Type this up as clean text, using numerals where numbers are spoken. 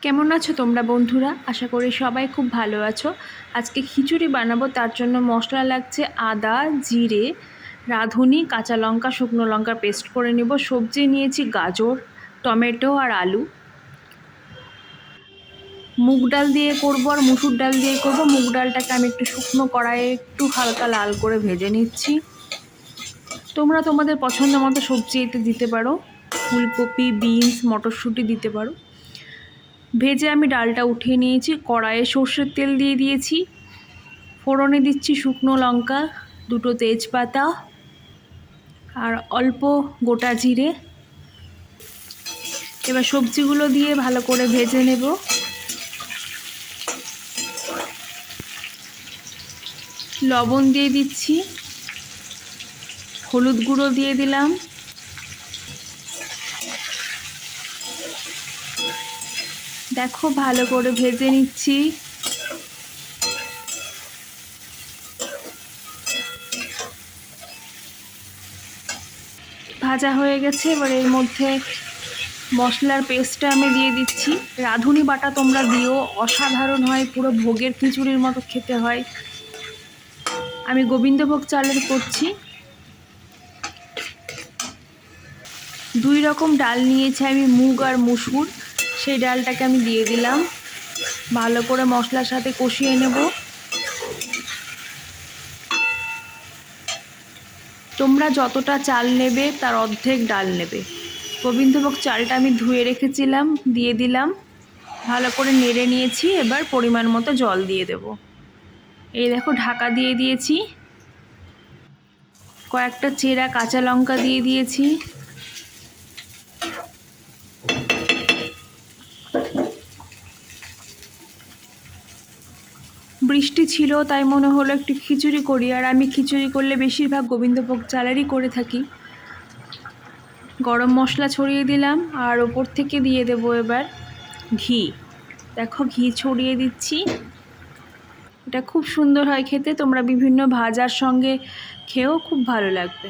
কেমন আছো তোমরা বন্ধুরা? আশা করি সবাই খুব ভালো আছো। আজকে খিচুড়ি বানাবো, তার জন্য মশলা লাগছে আদা, জিরে, রাঁধুনি, কাঁচা লঙ্কা, শুকনো লঙ্কা পেস্ট করে নেব। সবজি নিয়েছি গাজর, টমেটো আর আলু। মুগ ডাল দিয়ে করবো আর মুসুর ডাল দিয়ে করবো। মুগ ডালটাকে আমি একটু শুকনো কড়াইয়ে একটু হালকা লাল করে ভেজে নিচ্ছি। তোমরা তোমাদের পছন্দ মতো সবজি এতে দিতে পারো, ফুলকপি, বিনস, মটরশুঁটি দিতে পারো। ভেজে আমি ডালটা উঠিয়ে নিয়েছি। কড়াইয়ে সর্ষের তেল দিয়ে দিয়েছি। ফোড়নে দিচ্ছি শুকনো লঙ্কা, দুটো তেজপাতা আর অল্প গোটা জিরে। এবার সবজিগুলো দিয়ে ভালো করে ভেজে নেব। লবণ দিয়ে দিচ্ছি, হলুদ গুঁড়ো দিয়ে দিলাম, দেখো ভালো করে ভেজে নিচ্ছি। ভাজা হয়ে গেছে। এবার এর মধ্যে মশলার পেস্টটা আমি দিয়ে দিচ্ছি। রাঁধুনি বাটা তোমরা দিও, অসাধারণ হয়, পুরো ভোগের খিচুড়ির মতো খেতে হয়। আমি গোবিন্দভোগ চালের করছি। 2 রকম ডাল নিয়েছি আমি, মুগ আর মুসুর। সেই ডালটাকে আমি দিয়ে দিলাম। ভালো করে মশলার সাথে কষিয়ে নেব। তোমরা যতটা চাল নেবে তার অর্ধেক ডাল নেবে। গোবিন্দভোগ চালটা আমি ধুয়ে রেখেছিলাম, দিয়ে দিলাম। ভালো করে নেড়ে নিয়েছি। এবার পরিমাণ মতো জল দিয়ে দেব। এই দেখো ঢাকা দিয়ে দিয়েছি। কয়েকটা চেরা কাঁচা লঙ্কা দিয়ে দিয়েছি। বৃষ্টি ছিল তাই মনে হলো একটু খিচুড়ি করি, আর আমি খিচুড়ি করলে বেশিরভাগ গোবিন্দভোগ চালেরই করে থাকি। গরম মশলা ছড়িয়ে দিলাম আর ওপর থেকে দিয়ে দেব এবার ঘি। দেখো ঘি ছড়িয়ে দিচ্ছি। এটা খুব সুন্দর হয় খেতে। তোমরা বিভিন্ন ভাজার সঙ্গে খেয়েও খুব ভালো লাগবে।